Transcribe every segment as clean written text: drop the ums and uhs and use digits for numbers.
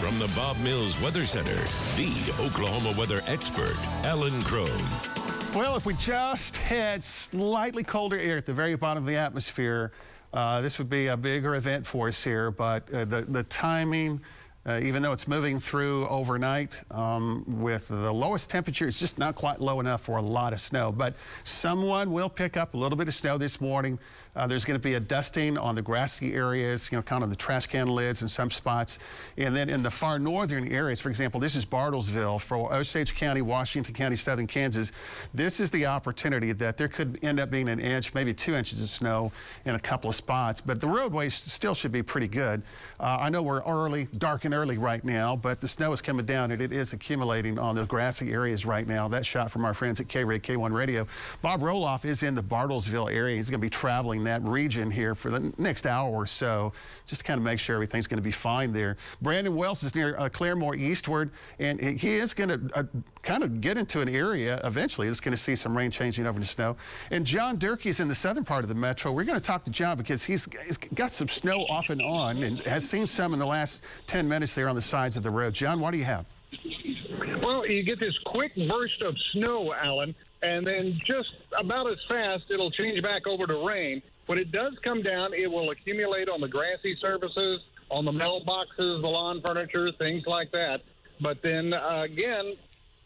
From the Bob Mills Weather Center, the Oklahoma weather expert, Alan Crone. Well, if we just had slightly colder air at the very bottom of the atmosphere, this would be a bigger event for us here. But the timing, even though it's moving through overnight, with the lowest temperature, it's just not quite low enough for a lot of snow. But someone will pick up a little bit of snow this morning. There's going to be a dusting on the grassy areas, kind of the trash can lids in some spots. And then in the far northern areas, for example, this is Bartlesville for Osage County, Washington County, southern Kansas. This is the opportunity that there could end up being an inch, maybe 2 inches of snow in a couple of spots. But the roadways still should be pretty good. I know we're early, dark and early right now, but the snow is coming down and it is accumulating on the grassy areas right now. That shot from our friends at K-Ray K1 Radio. Bob Roloff is in the Bartlesville area. He's going to be traveling that region here for the next hour or so, just to kind of make sure everything's going to be fine there. Brandon Wells is near Claremore eastward, and he is going to kind of get into an area eventually that's going to see some rain changing over to snow. And John Durkee's in the southern part of the metro. We're going to talk to John because he's got some snow off and on and has seen some in the last 10 minutes there on the sides of the road. John, what do you have? Well, you get this quick burst of snow, Alan, and then just about as fast, it'll change back over to rain. When it does come down, it will accumulate on the grassy surfaces, on the mailboxes, the lawn furniture, things like that. But then, again,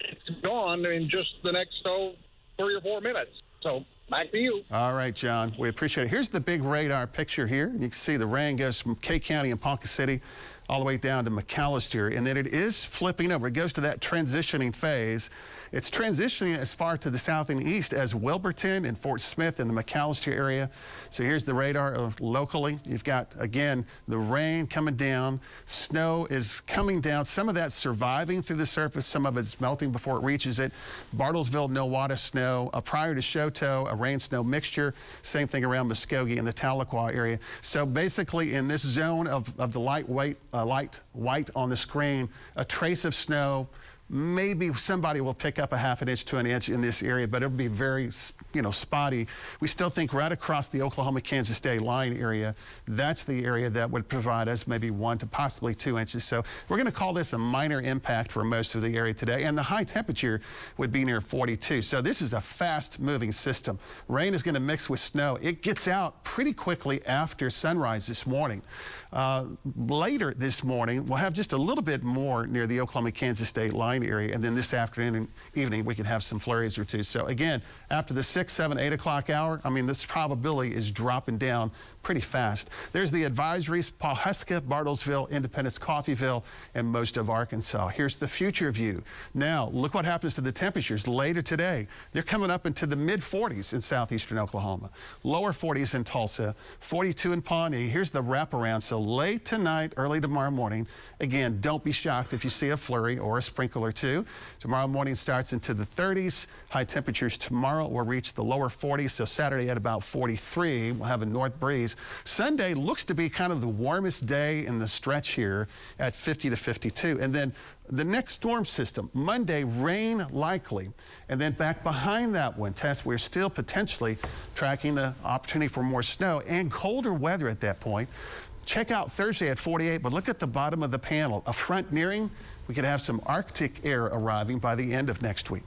it's gone in just the next 3 or 4 minutes. So back to you. All right, John. We appreciate it. Here's the big radar picture here. You can see the rain goes from K County and Ponca City all the way down to McAllister, and then it is flipping over. It goes to that transitioning phase. It's transitioning as far to the south and east as Wilburton and Fort Smith in the McAllister area. So here's the radar locally. You've got, again, the rain coming down. Snow is coming down. Some of that's surviving through the surface. Some of it's melting before it reaches it. Bartlesville, Nowata snow. Prior to Choteau, a rain-snow mixture. Same thing around Muskogee and the Tahlequah area. So basically in this zone of the lightweight, light white on the screen, a trace of snow. Maybe somebody will pick up a ½ inch to an inch in this area, but it'll be very, spotty. We still think right across the Oklahoma-Kansas state line area, that's the area that would provide us maybe 1 to possibly 2 inches. So we're going to call this a minor impact for most of the area today, and the high temperature would be near 42. So this is a fast-moving system. Rain is going to mix with snow. It gets out pretty quickly after sunrise this morning. Later this morning, we'll have just a little bit more near the Oklahoma-Kansas state line area, and then this afternoon and evening we could have some flurries or two. So again, after the 6, 7, 8 o'clock hour, this probability is dropping down pretty fast. There's the advisories: Pawhuska, Bartlesville, Independence, Coffeyville, and most of Arkansas. Here's the future view. Now, look what happens to the temperatures later today. They're coming up into the mid-40s in southeastern Oklahoma, lower 40s in Tulsa, 42 in Pawnee. Here's the wraparound. So late tonight, early tomorrow morning. Again, don't be shocked if you see a flurry or a sprinkle or two. Tomorrow morning starts into the 30s. High temperatures tomorrow will reach the lower 40s. So Saturday at about 43, we'll have a north breeze. Sunday looks to be kind of the warmest day in the stretch here at 50 to 52. And then the next storm system, Monday, rain likely. And then back behind that one, Tess, we're still potentially tracking the opportunity for more snow and colder weather at that point. Check out Thursday at 48, but look at the bottom of the panel. A front nearing, we could have some Arctic air arriving by the end of next week.